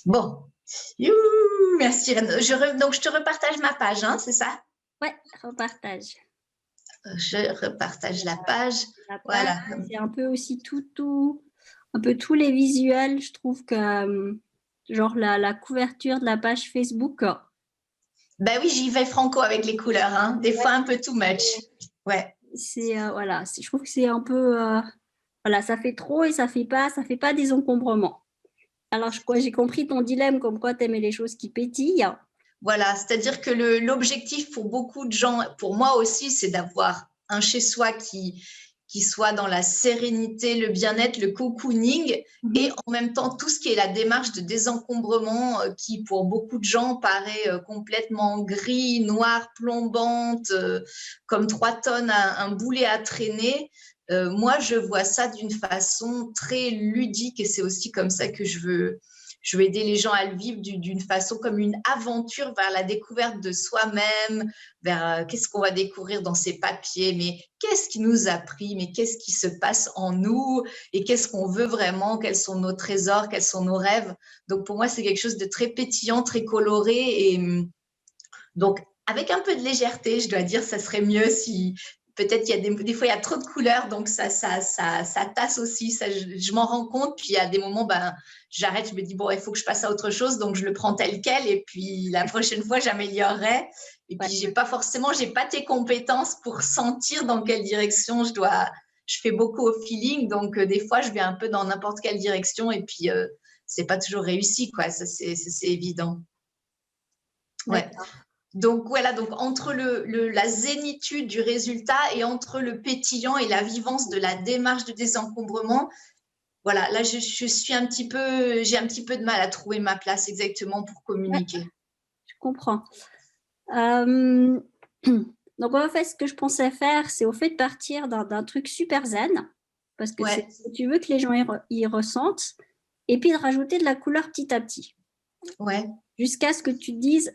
Bon. Merci, Irène. Donc, je te repartage ma page, hein, c'est ça? Ouais, repartage. Je repartage la page. La page, Voilà. c'est un peu aussi un peu tous les visuels. Je trouve que, genre, la couverture de la page Facebook. Ben oui, j'y vais franco avec les couleurs, hein. Des fois un peu too much. Ouais. Voilà, je trouve que c'est un peu, voilà, ça fait trop et ça fait pas des encombrements. Alors, j'ai compris ton dilemme, comme quoi tu aimais les choses qui pétillent. Voilà, c'est-à-dire que l'objectif pour beaucoup de gens, pour moi aussi, c'est d'avoir un chez-soi qui soit dans la sérénité, le bien-être, le cocooning, et en même temps tout ce qui est la démarche de désencombrement qui, pour beaucoup de gens, paraît complètement gris, noir, plombante, comme 3 tonnes, un boulet à traîner. Moi, je vois ça d'une façon très ludique et c'est aussi comme ça que je veux aider les gens à le vivre d'une façon comme une aventure vers la découverte de soi-même, vers qu'est-ce qu'on va découvrir dans ces papiers, mais qu'est-ce qui nous a pris, mais qu'est-ce qui se passe en nous et qu'est-ce qu'on veut vraiment, quels sont nos trésors, quels sont nos rêves. Donc pour moi, c'est quelque chose de très pétillant, très coloré et donc avec un peu de légèreté, je dois dire, ça serait mieux si peut-être il y a des fois il y a trop de couleurs, donc ça tasse aussi. Ça, je m'en rends compte. Puis il y a des moments, ben j'arrête, je me dis bon, il faut que je passe à autre chose, donc je le prends tel quel. Et puis la prochaine fois, j'améliorerai. Et puis j'ai pas tes compétences pour sentir dans quelle direction je dois. Je fais beaucoup au feeling, donc des fois je vais un peu dans n'importe quelle direction et puis c'est pas toujours réussi, quoi. Ça c'est évident. Ouais. Donc voilà, donc entre la zénitude du résultat et entre le pétillant et la vivance de la démarche de désencombrement, voilà, là j'ai un petit peu de mal à trouver ma place exactement pour communiquer. Ouais, je comprends. Donc en fait, ce que je pensais faire, c'est au fait de partir d'un truc super zen, parce que tu veux que les gens y ressentent, et puis de rajouter de la couleur petit à petit. Ouais. Jusqu'à ce que tu te dises,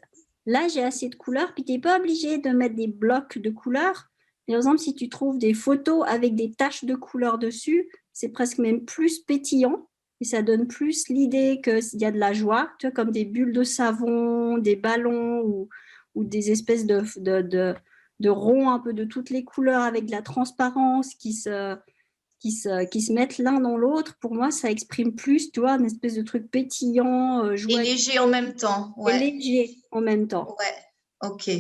là j'ai assez de couleurs, puis tu n'es pas obligé de mettre des blocs de couleurs. Par exemple, si tu trouves des photos avec des taches de couleurs dessus, c'est presque même plus pétillant, et ça donne plus l'idée qu'il y a de la joie, tu vois, comme des bulles de savon, des ballons ou des espèces de ronds un peu de toutes les couleurs avec de la transparence qui se mettent l'un dans l'autre. Pour moi, ça exprime plus, tu vois, une espèce de truc pétillant, joyeux. Et léger en même temps. Ouais. Et léger en même temps. Ouais, ok.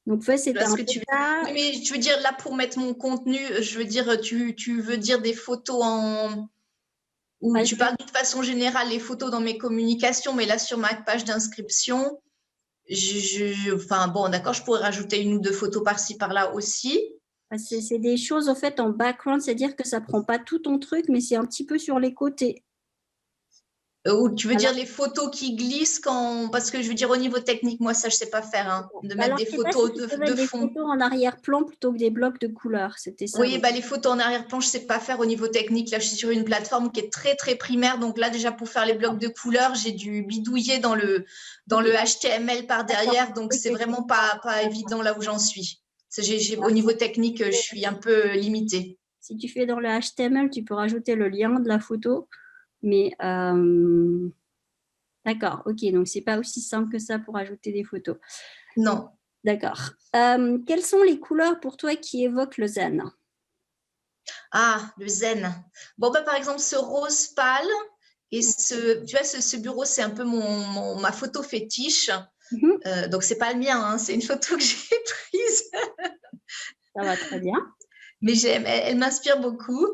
Donc, c'était un peu ça. Oui, mais je veux dire, là, pour mettre mon contenu, je veux dire, tu veux dire des photos ou tu parles de façon générale les photos dans mes communications, mais là, sur ma page d'inscription, enfin, bon, d'accord, je pourrais rajouter 1 ou 2 photos par-ci, par-là aussi. C'est des choses, au fait, en background, c'est-à-dire que ça prend pas tout ton truc, mais c'est un petit peu sur les côtés. Ou tu veux dire les photos qui glissent parce que je veux dire au niveau technique, moi ça je sais pas faire, hein, de mettre des photos de fond. Des photos en arrière-plan plutôt que des blocs de couleurs, c'était ça. Oui, bah, les photos en arrière-plan, je sais pas faire au niveau technique. Là, je suis sur une plateforme qui est très très primaire, donc là déjà pour faire les blocs de couleurs, j'ai dû bidouiller dans le HTML par derrière, donc c'est vraiment pas évident là où j'en suis. Au niveau technique, je suis un peu limitée. Si tu fais dans le HTML, tu peux rajouter le lien de la photo, mais d'accord, ok, donc c'est pas aussi simple que ça pour ajouter des photos. Non. D'accord. Quelles sont les couleurs pour toi qui évoquent le zen? Ah, le zen. Bon, bah, par exemple, ce rose pâle et tu vois, ce bureau, c'est un peu ma photo fétiche. Donc, c'est pas le mien, hein, c'est une photo que j'ai prise. Ça va très bien. Mais elle m'inspire beaucoup.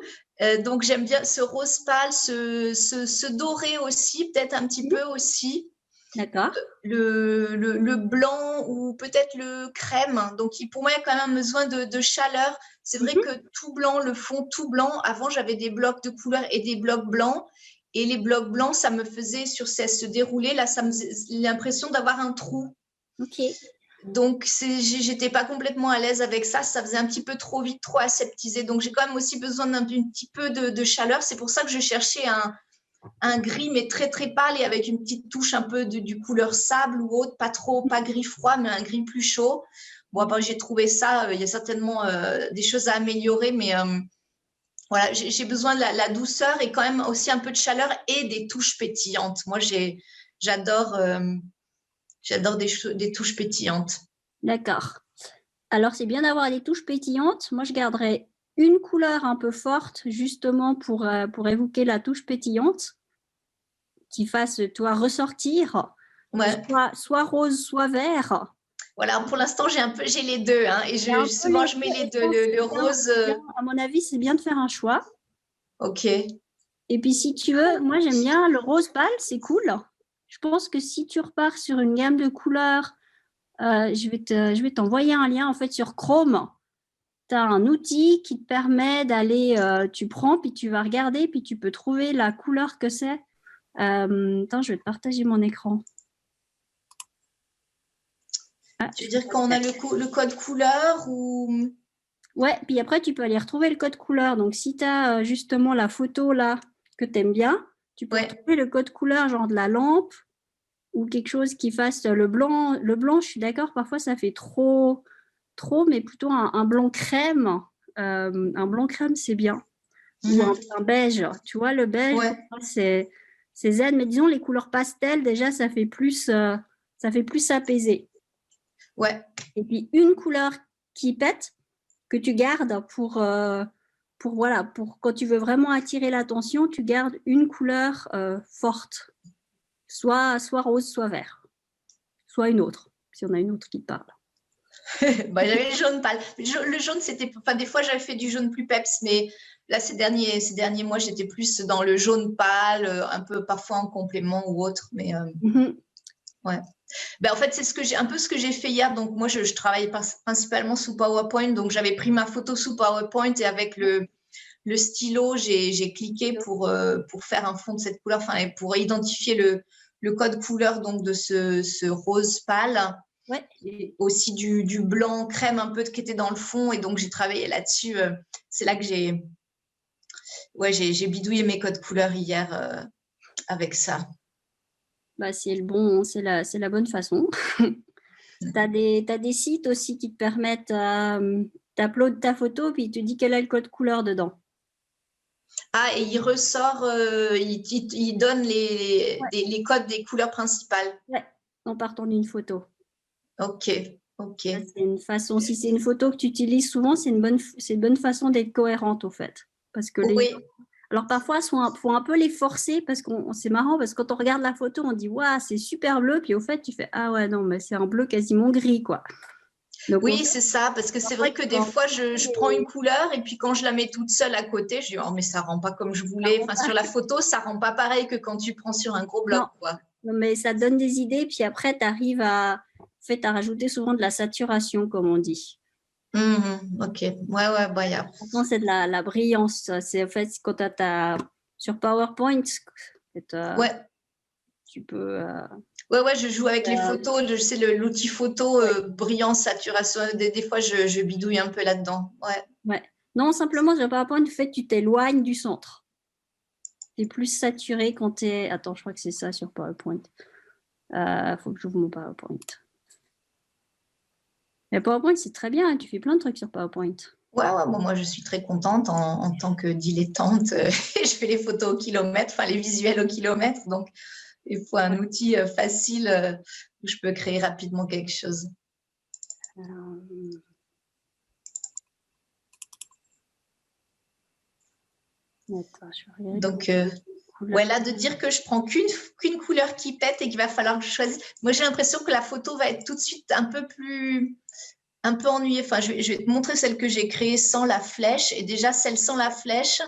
Donc, j'aime bien ce rose pâle, ce doré aussi, peut-être un petit peu aussi. D'accord. Le blanc ou peut-être le crème. Donc, pour moi, il y a quand même besoin de chaleur. C'est vrai que tout blanc, le fond tout blanc. Avant, j'avais des blocs de couleurs et des blocs blancs. Et les blocs blancs, ça me faisait sur ce déroulé, là, ça me faisait l'impression d'avoir un trou. Ok. Donc, j'étais pas complètement à l'aise avec ça. Ça faisait un petit peu trop vite, trop aseptisé. Donc, j'ai quand même aussi besoin d'un petit peu de chaleur. C'est pour ça que je cherchais un gris, mais très, très pâle et avec une petite touche un peu du couleur sable ou autre. Pas gris froid, mais un gris plus chaud. Bon, j'ai trouvé ça. Il y a certainement des choses à améliorer, mais voilà, j'ai besoin de la douceur et quand même aussi un peu de chaleur et des touches pétillantes. Moi, j'adore des touches pétillantes. D'accord. Alors, c'est bien d'avoir des touches pétillantes. Moi, je garderais une couleur un peu forte, justement pour évoquer la touche pétillante, qui fasse, toi, ressortir, Ouais. soit rose, soit vert. Voilà, pour l'instant, j'ai les deux. Hein, et Il y a un peu souvent, les je mets deux, les et je deux. pense que Le rose, à mon avis, c'est bien de faire un choix. OK. Et puis, si tu veux, moi, j'aime bien le rose pâle, c'est cool. Je pense que si tu repars sur une gamme de couleurs, je vais t'envoyer un lien, en fait, sur Chrome. Tu as un outil qui te permet d'aller, tu prends, puis tu vas regarder, puis tu peux trouver la couleur que c'est. Attends, je vais te partager mon écran. Ah, Tu veux dire quand on a le code couleur ou… Ouais, puis après, tu peux aller retrouver le code couleur. Donc, si tu as justement la photo là que tu aimes bien, tu peux Ouais. retrouver le code couleur, genre de la lampe ou quelque chose qui fasse le blanc. Le blanc, je suis d'accord, parfois ça fait trop, mais plutôt un blanc crème. Un blanc crème, c'est bien. Ou un beige. Tu vois, le beige, Ouais. pour moi, c'est zen. Mais disons, les couleurs pastel, déjà, ça fait plus apaiser. Ouais. Et puis, une couleur qui pète, que tu gardes voilà, pour quand tu veux vraiment attirer l'attention, tu gardes une couleur forte, soit rose, soit vert, soit une autre, si on a une autre qui te parle. Bah, j'avais le jaune pâle. Le jaune, c'était… Enfin, des fois, j'avais fait du jaune plus peps, mais là, ces derniers mois, j'étais plus dans le jaune pâle, un peu parfois en complément ou autre. Mais ouais. Ben, en fait, c'est un peu ce que j'ai fait hier. Donc, moi, je travaille principalement sous PowerPoint. Donc, j'avais pris ma photo sous PowerPoint et avec le stylo, j'ai cliqué pour faire un fond de cette couleur, enfin, pour identifier le code couleur donc, de ce rose pâle. Ouais. Et aussi du blanc crème un peu qui était dans le fond. Et donc, j'ai travaillé là-dessus. C'est là que j'ai bidouillé mes codes couleurs hier avec ça. Bah, c'est la bonne façon. Tu as des sites aussi qui te permettent d'upload ta photo, puis il te dit quel est le code couleur dedans. Ah, et il ressort, il donne les codes des couleurs principales. Ouais, en partant d'une photo. Ok. C'est une façon, si c'est une photo que tu utilises souvent, c'est une bonne façon d'être cohérente au fait. Parce que Oui. Alors parfois, il faut un peu les forcer parce que c'est marrant parce que quand on regarde la photo, on dit waouh, c'est super bleu, puis au fait, tu fais ah ouais, non, mais c'est un bleu quasiment gris quoi. Donc, Oui, c'est ça, parce que c'est vrai que des fois, je prends une couleur et puis quand je la mets toute seule à côté, je dis oh, mais ça rend pas comme je voulais. Enfin, sur la photo, ça rend pas pareil que quand tu prends sur un gros bloc. Quoi. Non, mais ça donne des idées, puis après, tu arrives à rajouter souvent de la saturation, comme on dit. Ok, ouais, bah, Maintenant, c'est de la brillance. C'est en fait quand tu as sur PowerPoint, ouais. Tu peux. Ouais, je joue avec les photos. Je sais, l'outil photo, brillance, saturation. Des fois, je bidouille un peu là-dedans. Ouais. Non, simplement, sur PowerPoint, en fait, tu t'éloignes du centre. Tu es plus saturé quand tu es. Attends, je crois que c'est ça sur PowerPoint. Faut que j'ouvre mon PowerPoint. Mais PowerPoint, c'est très bien. Tu fais plein de trucs sur PowerPoint. Ouais, bon, moi je suis très contente en tant que dilettante. Je fais les photos au kilomètre, enfin les visuels au kilomètre. Donc, il faut un outil facile où je peux créer rapidement quelque chose. Donc, là, de dire que je prends qu'une couleur qui pète et qu'il va falloir que je choisisse. Moi, j'ai l'impression que la photo va être tout de suite un peu ennuyée. Enfin, je vais te montrer celle que j'ai créée sans la flèche. Et déjà, celle sans la flèche,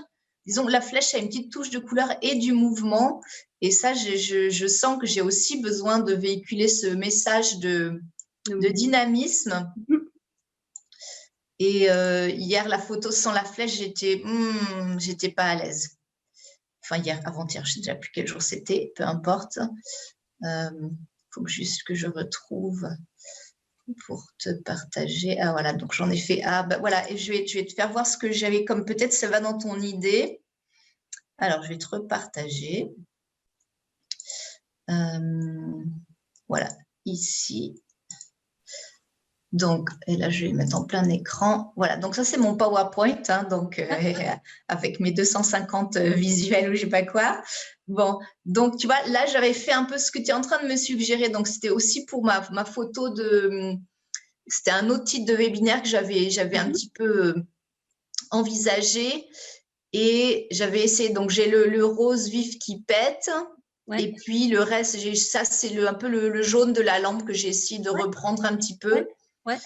disons, la flèche a une petite touche de couleur et du mouvement. Et ça, je sens que j'ai aussi besoin de véhiculer ce message de dynamisme. Et hier, la photo sans la flèche, j'étais pas à l'aise. Enfin, hier, avant-hier, je ne sais déjà plus quel jour c'était, peu importe. Faut juste que je retrouve pour te partager. Ah, voilà, donc j'en ai fait. Ah, bah voilà, et je vais te faire voir ce que j'avais comme peut-être ça va dans ton idée. Alors, je vais te repartager. Voilà, ici. Donc, et là, je vais mettre en plein écran. Voilà, donc ça, c'est mon PowerPoint, hein, donc, avec mes 250 visuels ou je sais pas quoi. Bon, donc, tu vois, là, j'avais fait un peu ce que tu es en train de me suggérer. Donc, c'était aussi pour ma photo de… C'était un autre titre de webinaire que j'avais un petit peu envisagé. Et j'avais essayé, donc j'ai le rose vif qui pète. Ouais. Et puis le reste, ça, c'est un peu le jaune de la lampe que j'ai essayé de reprendre un petit peu. Ouais.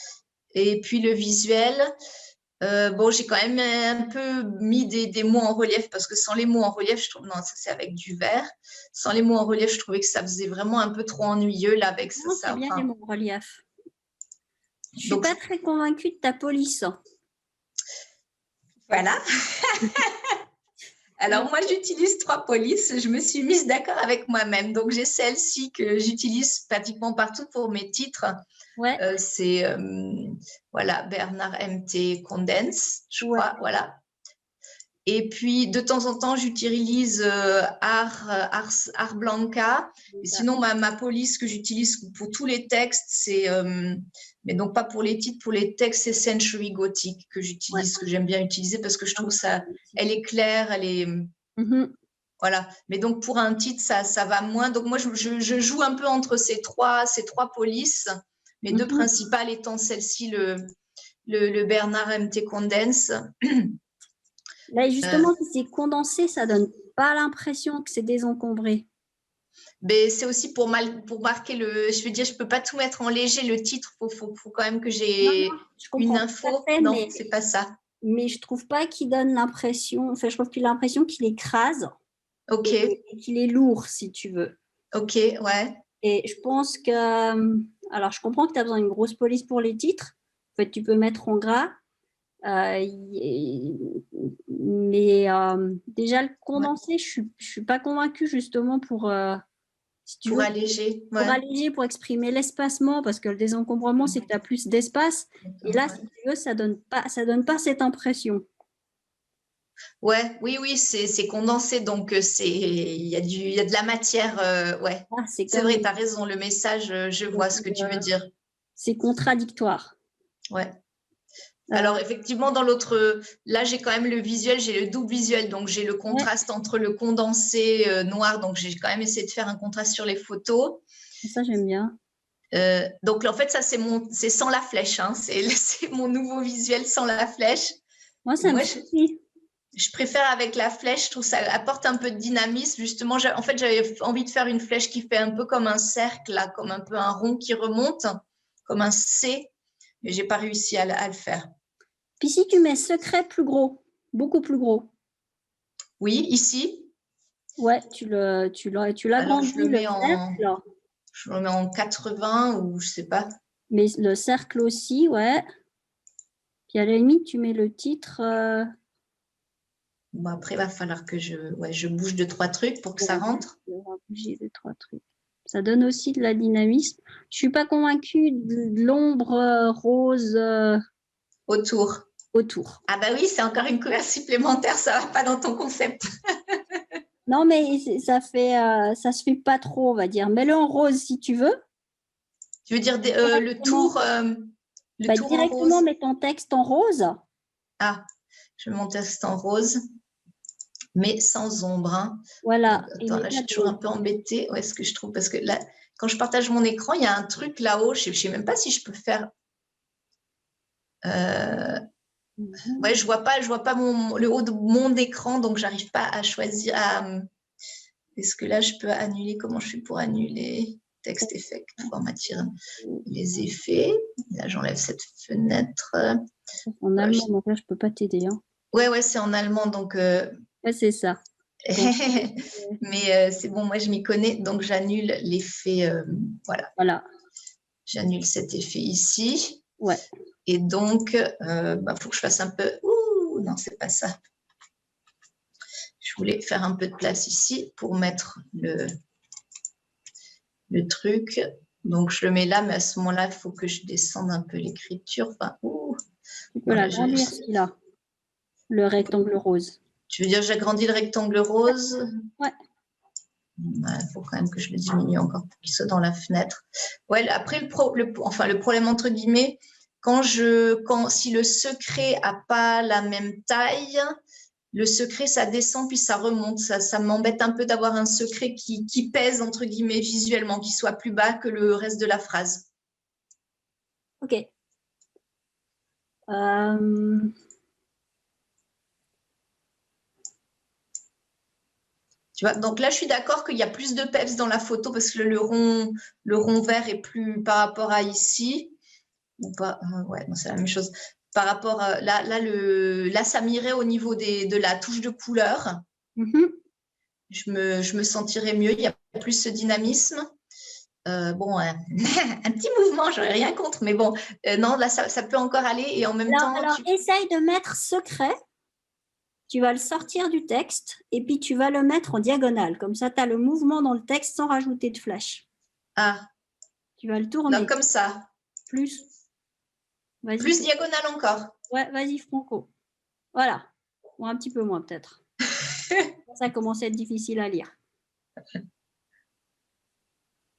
Et puis le visuel, bon, j'ai quand même un peu mis des mots en relief parce que sans les mots en relief, je trouve, non, ça c'est avec du vert. Sans les mots en relief, je trouvais que ça faisait vraiment un peu trop ennuyeux là avec ça. Non, c'est bien les mots en relief. Je suis pas très convaincue de ta police. Voilà. Alors, moi, j'utilise 3 polices. Je me suis mise d'accord avec moi-même. Donc, j'ai celle-ci que j'utilise pratiquement partout pour mes titres. Ouais. C'est voilà, Bernard MT Condense, je crois. Voilà. Et puis, de temps en temps, j'utilise Ars Blanca. Et sinon, ma police que j'utilise pour tous les textes, c'est… mais donc, pas pour les titres, pour les textes, c'est Century Gothic que j'utilise, que j'aime bien utiliser parce que je trouve ça… Elle est claire, elle est… Voilà. Mais donc, pour un titre, ça va moins. Donc, moi, je joue un peu entre ces trois polices. Mes deux principales étant celle-ci, le Bernard MT Condense. Là, justement, si c'est condensé, ça donne pas l'impression que c'est désencombré. Mais c'est aussi pour marquer le… Je veux dire, je peux pas tout mettre en léger, le titre. Faut quand même que j'ai une info. Non, c'est pas ça. Mais je trouve pas qu'il donne l'impression… Enfin, je trouve qu'il a l'impression qu'il écrase. Ok. Et qu'il est lourd, si tu veux. Ok, ouais. Et je pense que… Alors, je comprends que tu as besoin d'une grosse police pour les titres. En fait, tu peux mettre en gras. Mais déjà, le condensé, je suis pas convaincue justement pour… pour alléger. Pour alléger, pour exprimer l'espacement, parce que le désencombrement, c'est que tu as plus d'espace. Et là, si tu veux, ça donne pas cette impression. Ouais, oui, c'est condensé, donc il y a de la matière. Ouais, c'est vrai, tu as raison. Le message, je vois ce que tu veux dire. C'est contradictoire. Ouais. Alors, effectivement, dans l'autre, là, j'ai quand même le visuel, j'ai le double visuel, donc j'ai le contraste entre le condensé noir, donc j'ai quand même essayé de faire un contraste sur les photos. Ça, j'aime bien. Donc, en fait, ça, c'est sans la flèche, hein. C'est mon nouveau visuel sans la flèche. Moi, ça me suffit. Je préfère avec la flèche, je trouve ça apporte un peu de dynamisme. Justement, en fait, j'avais envie de faire une flèche qui fait un peu comme un cercle, là, comme un peu un rond qui remonte, comme un C, mais je n'ai pas réussi à le faire. Puis si tu mets secret plus gros, beaucoup plus gros. Oui, ici. Ouais, tu l'agrandis, le cercle. Je le mets en 80 ou je ne sais pas. Mais le cercle aussi, ouais. Puis à la limite, tu mets le titre… Bon, après, il va falloir que je bouge 2-3 trucs pour que ça rentre. Je vais bouger 2-3 trucs. Ça donne aussi de la dynamisme. Je ne suis pas convaincue de l'ombre rose autour. Autour. Ah bah oui, c'est encore une couleur supplémentaire, ça ne va pas dans ton concept. Non, mais ça se fait pas trop, on va dire. Mets-le en rose si tu veux. Tu veux dire le tour, directement, mets ton texte en rose. Ah, je mets mon texte en rose, mais sans ombre. Hein. Voilà. Donc, attends, là, je suis toujours un peu embêtée. Où est-ce que je trouve? Parce que là, quand je partage mon écran, il y a un truc là-haut. Je ne sais même pas si je peux faire… Ouais, je vois pas le haut de mon écran, donc j'arrive pas à choisir. Est-ce que là, je peux annuler? Comment je fais pour annuler? Texte effect, formatir les effets. Là, j'enlève cette fenêtre. En allemand, donc là, je peux pas t'aider. Hein. Ouais, c'est en allemand, donc. Ouais, c'est ça. Mais c'est bon, moi, je m'y connais, donc j'annule l'effet. Voilà. J'annule cet effet ici. Ouais. Et donc, faut que je fasse un peu… Ouh, non, c'est pas ça. Je voulais faire un peu de place ici pour mettre le truc. Donc, je le mets là, mais à ce moment-là, il faut que je descende un peu l'écriture. Enfin, tu peux l'agrandir, celui-là. Le rectangle rose. Tu veux dire, j'agrandis le rectangle rose? Ouais. Il faut quand même que je le diminue encore pour qu'il soit dans la fenêtre. Ouais, après, le problème, entre guillemets, si le secret n'a pas la même taille, le secret, ça descend puis ça remonte. Ça m'embête un peu d'avoir un secret qui pèse, entre guillemets, visuellement, qui soit plus bas que le reste de la phrase. Ok. Tu vois, donc là, je suis d'accord qu'il y a plus de peps dans la photo parce que le rond vert est plus par rapport à ici. Ou pas, ouais, c'est la même chose. Par rapport à, là, ça m'irait au niveau de la touche de couleur. Je me sentirais mieux. Il y a plus ce dynamisme. Bon, un petit mouvement, j'aurais rien contre, mais bon, non, là, ça peut encore aller. Et en même temps. Alors, essaye de mettre secret. Tu vas le sortir du texte et puis tu vas le mettre en diagonale. Comme ça, tu as le mouvement dans le texte sans rajouter de flèche. Ah. Tu vas le tourner. Là, comme ça. Plus. Plus diagonale encore. Ouais, vas-y, Franco. Voilà. Ou un petit peu moins, peut-être. Ça commence à être difficile à lire.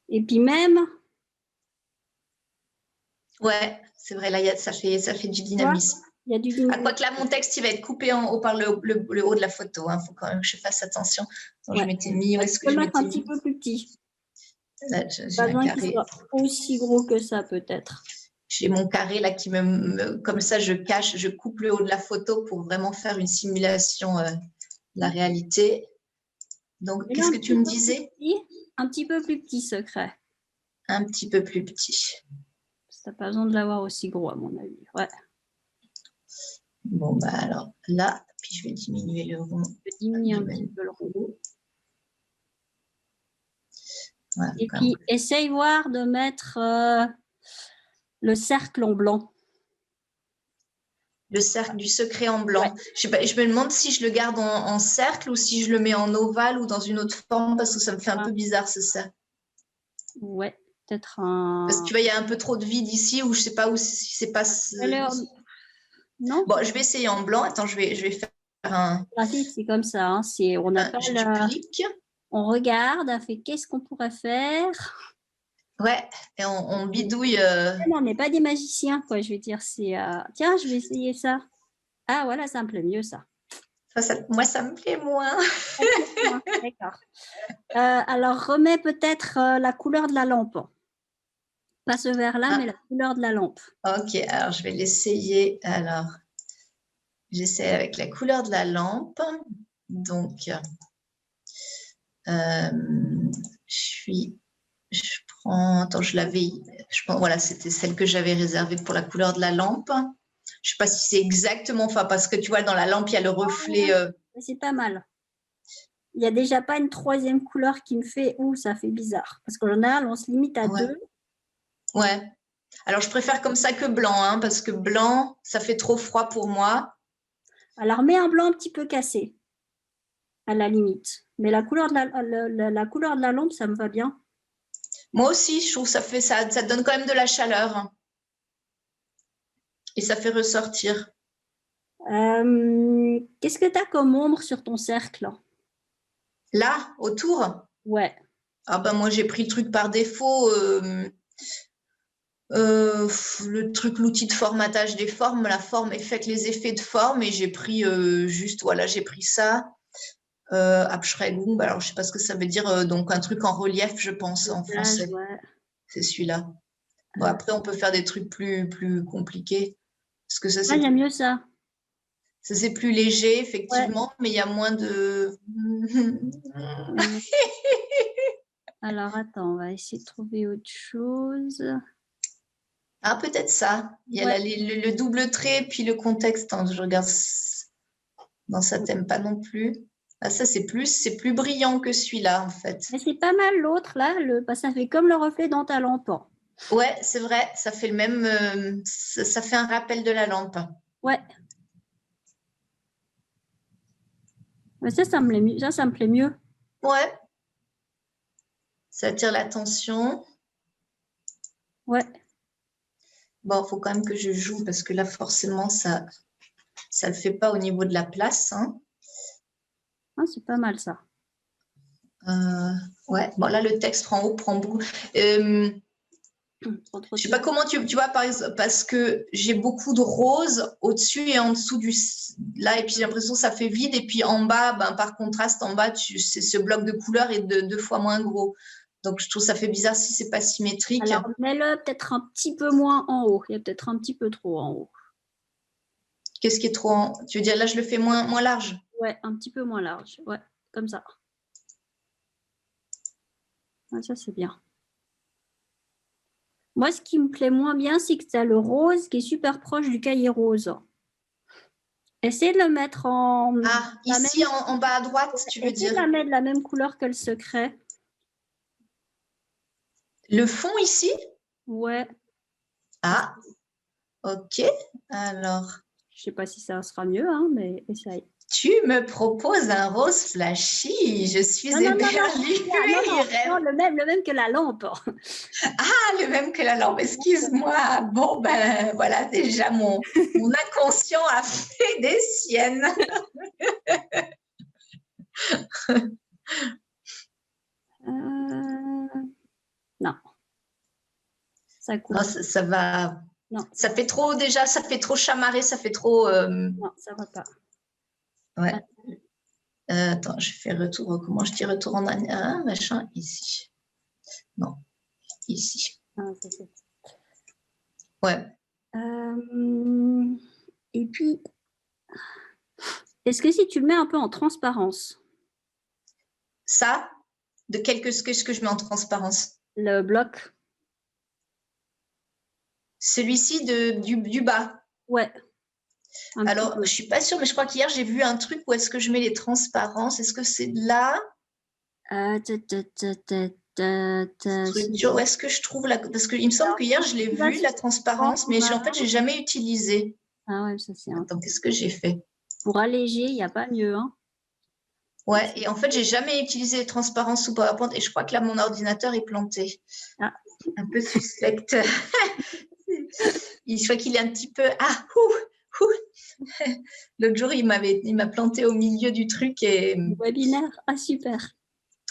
Et puis même. Ouais, c'est vrai, là, ça fait du dynamisme. Il y a du dynamisme. À quoi que là, mon texte, il va être coupé en haut par le haut de la photo. Il faut quand même que je fasse attention. Attends, je m'étais mis. Où est-ce que je mettre un petit peu plus petit. Là, j'ai pas un carré. Qu'il soit aussi gros que ça, peut-être. J'ai mon carré là qui comme ça, je coupe le haut de la photo pour vraiment faire une simulation de la réalité. Donc, qu'est-ce que tu me disais? Un petit peu plus petit, secret. Un petit peu plus petit. Tu n'as pas besoin de l'avoir aussi gros, à mon avis. Ouais. Bon, bah alors là, puis je vais diminuer le rond. Je vais diminuer un petit peu le rond. Ouais, et puis, essaye voir de mettre le cercle en blanc. Le cercle du secret en blanc. Ouais. Je sais pas, je me demande si je le garde en cercle ou si je le mets en ovale ou dans une autre forme parce que ça me fait un peu bizarre ce cercle. Ouais, peut-être un. Parce que tu vois, il y a un peu trop de vide ici ou je sais pas où si c'est pas. Alors, non. Bon, je vais essayer en blanc. Attends, je vais faire un. Graphique, c'est comme ça. Hein. On appelle. Je clique. On regarde, on fait qu'est-ce qu'on pourrait faire. Ouais, et on bidouille. Non, on n'est pas des magiciens, quoi. Je veux dire, c'est. Tiens, je vais essayer ça. Ah, voilà, ça me plaît mieux, ça. Moi, ça me plaît moins. D'accord. Alors, remets peut-être la couleur de la lampe. Pas ce vert-là, mais la couleur de la lampe. Ok, alors je vais l'essayer. Alors, j'essaie avec la couleur de la lampe. Donc, je prends. Attends, je l'avais. Voilà, c'était celle que j'avais réservée pour la couleur de la lampe. Je ne sais pas si c'est exactement. Enfin, parce que tu vois, dans la lampe, il y a le reflet. C'est pas mal. Il n'y a déjà pas une troisième couleur qui me fait ça fait bizarre. Parce qu'en général, on se limite à 2. Ouais. Alors, je préfère comme ça que blanc, hein, parce que blanc, ça fait trop froid pour moi. Alors, mets un blanc un petit peu cassé, à la limite. Mais la couleur de la couleur de la lampe, ça me va bien. Moi aussi, je trouve que ça donne quand même de la chaleur. Et ça fait ressortir. Qu'est-ce que tu as comme ombre sur ton cercle? Là, autour? Ouais. Ah ben moi, j'ai pris le truc par défaut. L'outil de formatage des formes. La forme est faite, les effets de forme. Et j'ai pris j'ai pris ça. Abschreibung, alors je ne sais pas ce que ça veut dire. Donc, un truc en relief, je pense, en français. Ouais. C'est celui-là. Bon, après, on peut faire des trucs plus compliqués. Parce que ça, j'aime mieux ça. Ça, c'est plus léger, effectivement, mais il y a moins de... Alors, attends, on va essayer de trouver autre chose. Ah, peut-être ça. Il y a le double trait, puis le contexte. Je regarde. Non, ça t'aime pas non plus. Ah, ça, c'est plus brillant que celui-là, en fait. Mais c'est pas mal l'autre, là. Ça fait comme le reflet dans ta lampe. Ouais, c'est vrai. Ça fait le même... ça fait un rappel de la lampe. Ouais. Mais ça me plaît mieux. Ouais. Ça attire l'attention. Ouais. Bon, il faut quand même que je joue parce que là, forcément, ça le fait pas au niveau de la place. Hein. Ah, c'est pas mal, ça. Ouais, bon là le texte prend beaucoup. Je sais pas comment tu vois par exemple, parce que j'ai beaucoup de rose au-dessus et en dessous là, et puis j'ai l'impression que ça fait vide, et puis en bas, par contraste, en bas, ce bloc de couleur est 2 fois moins gros. Donc je trouve ça fait bizarre si c'est pas symétrique. Alors, mets-le peut-être un petit peu moins en haut. Il y a peut-être un petit peu trop en haut. Qu'est-ce qui est trop Tu veux dire là, je le fais moins large? Ouais, un petit peu moins large. Ouais, comme ça. Ouais, ça, c'est bien. Moi, ce qui me plaît moins bien, c'est que tu as le rose qui est super proche du cahier rose. Essaye de le mettre en... Ah, ici en bas à droite, tu veux Essaye dire? de la mettre de la même couleur que le secret. Le fond ici? Ouais. Ah, ok. Alors, je sais pas si ça sera mieux, hein, mais essaye. Tu me proposes un rose flashy. Je suis éperdue. Non, le même que la lampe. Ah, le même que la lampe. Excuse-moi. Bon, voilà, déjà mon inconscient a fait des siennes. Non. Ça coupe. Non, ça va. Non. Ça fait trop déjà, ça fait trop chamarré, ça fait trop. Non, ça va pas. Ouais. Attends, je fais retour. Comment je dis retour en machin ici. Non, ici. Ah, c'est Ouais. Et puis, est-ce que si tu le mets un peu en transparence? Ça, ce que je mets en transparence? Le bloc. Celui-ci du bas. Ouais. Alors, je ne suis pas sûre, mais je crois qu'hier, j'ai vu un truc où est-ce que je mets les transparences. Est-ce que c'est là? Structure, où est-ce que je trouve la... Parce qu'il me semble qu'hier, je l'ai vu, la transparence, mais en fait, je n'ai jamais utilisé. Ah ouais, ça c'est... Attends, qu'est-ce que j'ai fait? Pour alléger, il n'y a pas mieux. Hein. Ouais, et en fait, j'ai jamais utilisé les transparences sous PowerPoint, et je crois que là, mon ordinateur est planté. Ah. Un peu suspecte. Je crois qu'il est un petit peu... Ah, l'autre jour, il m'a planté au milieu du truc et... Webinaire, ah super.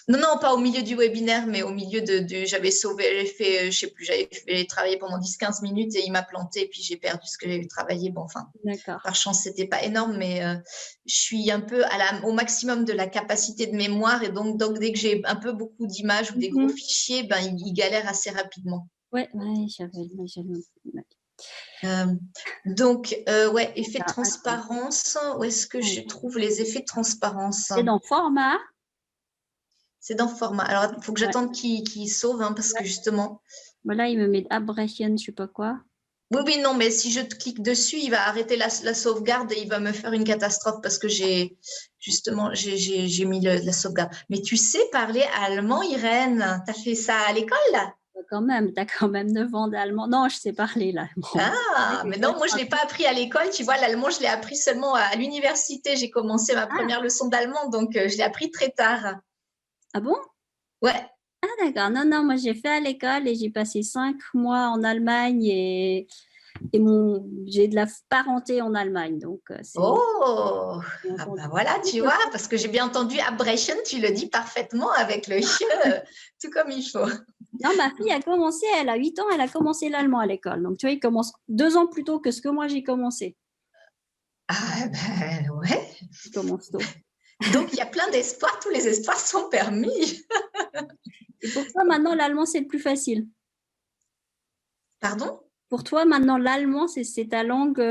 Non, pas au milieu du webinaire, mais au milieu j'avais sauvé, je sais plus, j'avais travaillé pendant 10-15 minutes et il m'a planté et puis j'ai perdu ce que j'avais travaillé. Bon, enfin, par chance, c'était pas énorme, mais je suis un peu au maximum de la capacité de mémoire et donc dès que j'ai un peu beaucoup d'images ou des gros fichiers, il galère assez rapidement. Ouais, j'avais. Donc, ouais, effet de transparence. Où est-ce que je trouve les effets de transparence? C'est dans format. C'est dans format. Alors, il faut que j'attende qu'il sauve, hein, parce que justement. Voilà, il me met abbreviation, je sais pas quoi. Oui, non, mais si je clique dessus, il va arrêter la sauvegarde et il va me faire une catastrophe parce que j'ai mis la sauvegarde. Mais tu sais parler allemand, Irène? Tu as fait ça à l'école, là? Quand même, tu as quand même 9 ans d'allemand. Non, je sais parler l'allemand. Ah, mais non, moi, je ne l'ai pas appris à l'école. Tu vois, l'allemand, je l'ai appris seulement à l'université. J'ai commencé ma première leçon d'allemand, donc je l'ai appris très tard. Ah bon? Ouais. Ah d'accord, non, moi j'ai fait à l'école et j'ai passé 5 mois en Allemagne et j'ai de la parenté en Allemagne. Donc, voilà, tu vois, parce que j'ai bien entendu abbreviation, tu le dis parfaitement avec le tout comme il faut. Non, ma fille a commencé, elle a 8 ans, elle a commencé l'allemand à l'école. Donc, tu vois, il commence 2 ans plus tôt que ce que moi j'ai commencé. Ah ouais. Il commence tôt. Donc, il y a plein d'espoirs, tous les espoirs sont permis. Et pour toi, maintenant, l'allemand, c'est le plus facile. Pardon? Pour toi, maintenant, l'allemand, c'est ta langue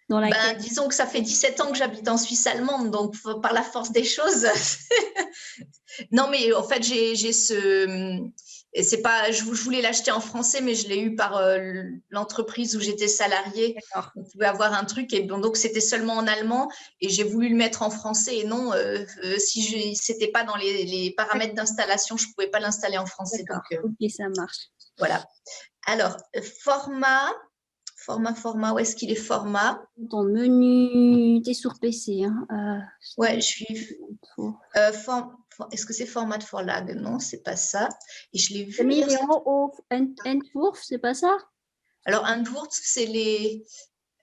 dans laquelle... Disons que ça fait 17 ans que j'habite en Suisse allemande, donc par la force des choses. Non, mais en fait, j'ai ce... C'est pas, je voulais l'acheter en français, mais je l'ai eu par l'entreprise où j'étais salariée. On pouvait avoir un truc, et donc c'était seulement en allemand, et j'ai voulu le mettre en français. Et non, si c'était pas dans les paramètres d'installation, je pouvais pas l'installer en français. Donc, ok, ça marche. Voilà. Alors, format, où est-ce qu'il est format? Ton menu, tu es sur PC. Hein. Ouais, je suis. Est-ce que c'est format for lag? Non, c'est pas ça. Et je l'ai vu. Mais il est en haut. Entwurf, c'est pas ça? Alors, Entwurf, c'est les.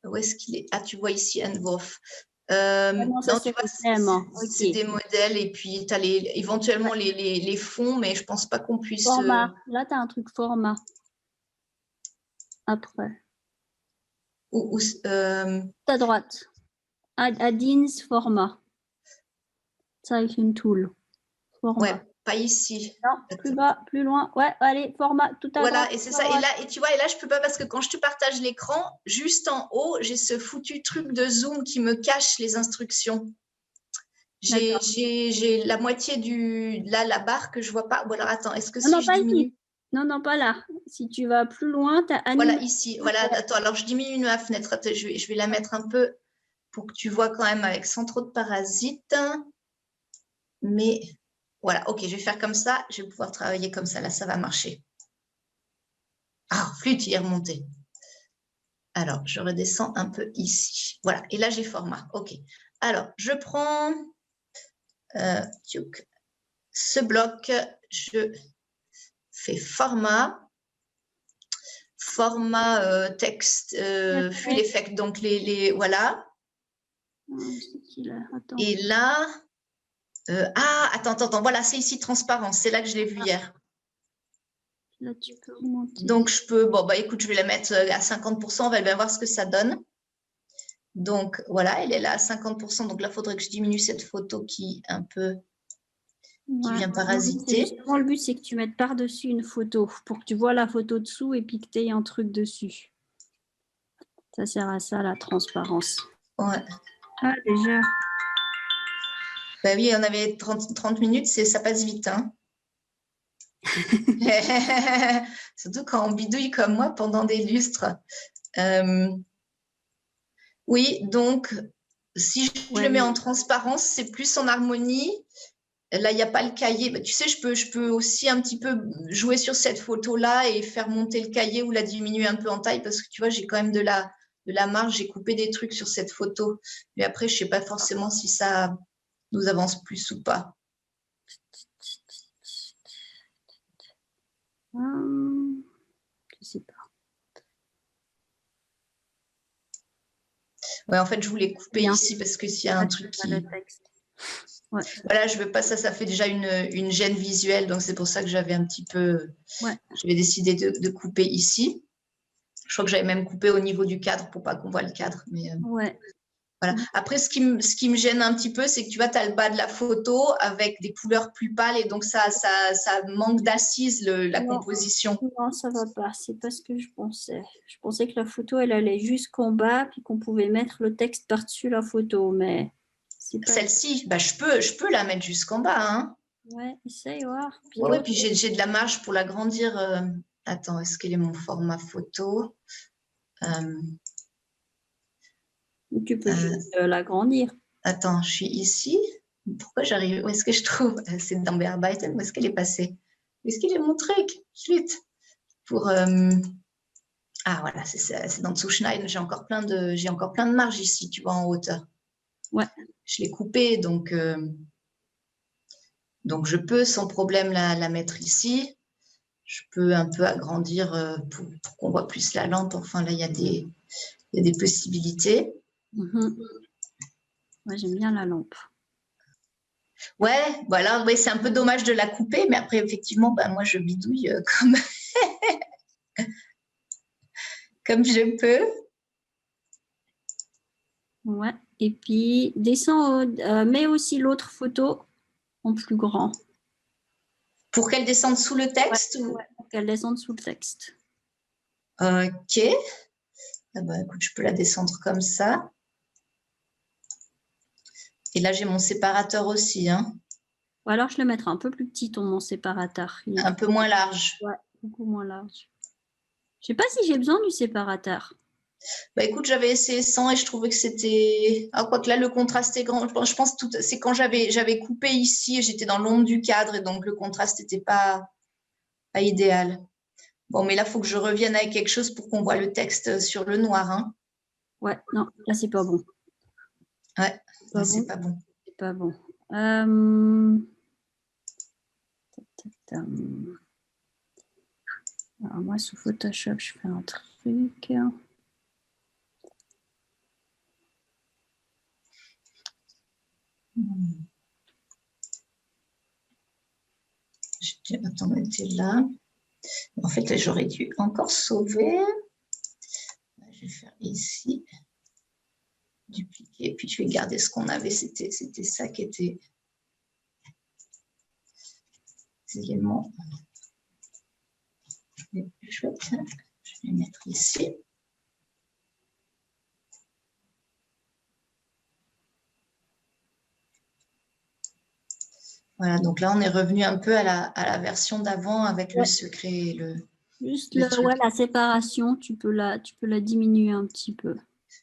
Où est-ce qu'il est? Ah, tu vois ici Entwurf. Non, ça non, tu c'est vois, le thème. c'est Ok. des modèles et puis tu as éventuellement les fonds, mais je pense pas qu'on puisse. Format. Là, tu as un truc format. Après. À droite. Add-ins format. Selection tool. Format. Ouais, pas ici. Non, plus bas, plus loin. Ouais, allez, format, tout à droite. Voilà, et c'est ça. Et là, tu vois, et là, je peux pas parce que quand je te partage l'écran, juste en haut, j'ai ce foutu truc de zoom qui me cache les instructions. J'ai la moitié la barre que je vois pas. Ou alors, attends, est-ce que non, si je diminue? Ici. Non, pas là. Si tu vas plus loin, tu as Voilà, ici. Voilà, attends, alors je diminue ma fenêtre. Attends, je vais la mettre un peu pour que tu vois quand même avec sans trop de parasites. Mais voilà, ok, je vais faire comme ça. Je vais pouvoir travailler comme ça. Là, ça va marcher. Ah, flûte, il est remonté. Alors, je redescends un peu ici. Voilà, et là, j'ai format. OK. Alors, je prends ce bloc, je fais format texte, full effect. Donc, voilà. Et là, attends. Voilà, c'est ici transparence. C'est là que je l'ai vu hier. Là, tu peux augmenter. Donc, je peux, écoute, je vais la mettre à 50%. On va bien voir ce que ça donne. Donc, voilà, elle est là à 50%. Donc là, il faudrait que je diminue cette photo qui vient parasiter. Justement, le but, c'est que tu mettes par-dessus une photo pour que tu vois la photo dessous et puis que tu aies un truc dessus. Ça sert à ça, la transparence. Ouais. Ah, déjà. Ben oui, on avait 30 minutes, ça passe vite. Hein. Surtout quand on bidouille comme moi pendant des lustres. Oui, donc, si je le mets en transparence, c'est plus en harmonie. Là, il n'y a pas le cahier. Ben, tu sais, je peux aussi un petit peu jouer sur cette photo-là et faire monter le cahier ou la diminuer un peu en taille parce que tu vois, j'ai quand même de la marge. J'ai coupé des trucs sur cette photo. Mais après, je ne sais pas forcément si ça nous avance plus ou pas. Je sais pas. Ouais, en fait, je voulais couper ici parce que s'il y a un truc qui... Ouais. Voilà, je veux pas ça fait déjà une gêne visuelle, donc c'est pour ça que j'avais un petit peu... Ouais. J'avais décidé de couper ici. Je crois que j'avais même coupé au niveau du cadre pour pas qu'on voit le cadre. Mais, ouais. Voilà. Après, ce qui me gêne un petit peu, c'est que tu vois, tu as le bas de la photo avec des couleurs plus pâles et donc ça manque d'assise, la composition. Non, ça va pas. C'est pas ce que je pensais. Je pensais que la photo, elle allait jusqu'en bas puis qu'on pouvait mettre le texte par-dessus la photo, mais c'est pas... Celle-ci, bah, je peux la mettre jusqu'en bas. Hein. Ouais, essaye, voir. Oui, puis j'ai de la marge pour l'agrandir. Attends, est-ce quel est mon format photo Tu peux juste l'agrandir. Attends, je suis ici. Pourquoi j'arrive? Où est-ce que je trouve? C'est dans Bearbeiten. Où est-ce qu'elle est passée? Où est-ce qu'il est mon truc? Chut. Pour ah voilà, c'est dans Zuschneiden. J'ai encore plein de marge ici, tu vois, en hauteur. Ouais. Je l'ai coupé, donc je peux sans problème la mettre ici. Je peux un peu agrandir pour qu'on voit plus la lampe. Enfin, là, il y a des possibilités. Moi, j'aime bien la lampe. Ouais, voilà, ouais, c'est un peu dommage de la couper, mais après, effectivement, moi, je bidouille comme je peux. Ouais, et puis descends, mets aussi l'autre photo en plus grand. Pour qu'elle descende sous le texte ouais, pour qu'elle descende sous le texte. Ok. Ah bah, écoute, je peux la descendre comme ça. Et là, j'ai mon séparateur aussi. Hein. Ou alors, je le mettrai un peu plus petit, mon séparateur. Un peu moins large. Ouais, beaucoup moins large. Je sais pas si j'ai besoin du séparateur. Bah écoute, j'avais essayé sans et je trouvais que c'était... Ah, quoique là, le contraste est grand. Je pense que c'est quand j'avais coupé ici et j'étais dans l'ombre du cadre et donc le contraste n'était pas idéal. Bon, mais là, il faut que je revienne avec quelque chose pour qu'on voit le texte sur le noir. Hein. Ouais, non, là, c'est pas bon. Ouais, là, c'est pas bon. C'est pas bon. Alors, moi, sous Photoshop, je fais un truc. Attends, on était là. En fait, là, j'aurais dû encore sauver. Je vais faire ici. Dupliquer. Puis je vais garder ce qu'on avait. C'était ça qui était les éléments. Les plus chouettes. Je vais les mettre ici. Voilà, donc là, on est revenu un peu à la version d'avant avec le secret et le. Juste la séparation, tu peux la diminuer un petit peu.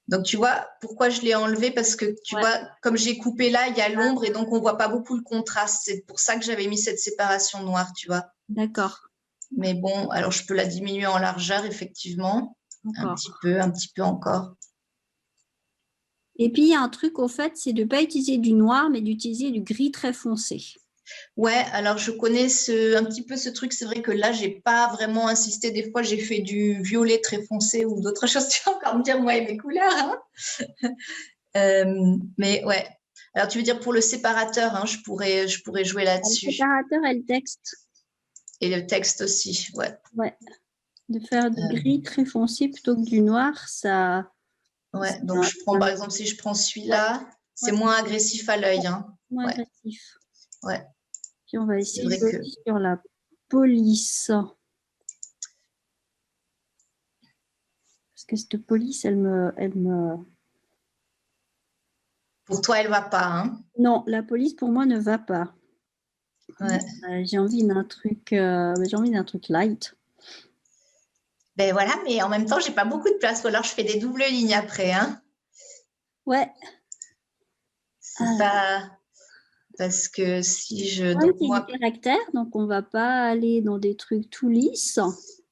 Donc, tu vois, pourquoi je l'ai enlevé? Parce que, tu vois, comme j'ai coupé là, il y a l'ombre et donc on ne voit pas beaucoup le contraste. C'est pour ça que j'avais mis cette séparation noire, tu vois. D'accord. Mais bon, alors je peux la diminuer en largeur, effectivement. Un petit peu encore. Et puis, il y a un truc, au fait, c'est de ne pas utiliser du noir, mais d'utiliser du gris très foncé. Ouais, alors je connais un petit peu ce truc. C'est vrai que là, je n'ai pas vraiment insisté. Des fois, j'ai fait du violet très foncé ou d'autres choses. Tu vas encore me dire, moi et mes couleurs. Hein. Mais ouais. Alors, tu veux dire pour le séparateur, hein, je pourrais jouer là-dessus. Le séparateur et le texte. Et le texte aussi, ouais. Ouais. De faire du gris très foncé plutôt que du noir, ça. Ouais, donc je prends, par exemple, si je prends celui-là, c'est moins agressif à l'œil. Hein. Moins agressif. Ouais. Puis on va essayer sur la police. Parce que cette police, elle me... Pour toi, elle ne va pas, hein? Non, la police, pour moi, ne va pas. Ouais. J'ai envie d'un truc light. Ben voilà, mais en même temps, j'ai pas beaucoup de place. Ou alors, je fais des doubles lignes après, hein? Ouais. C'est pas... Parce que si je... Donc, moi... du caractère, donc on va pas aller dans des trucs tout lisses.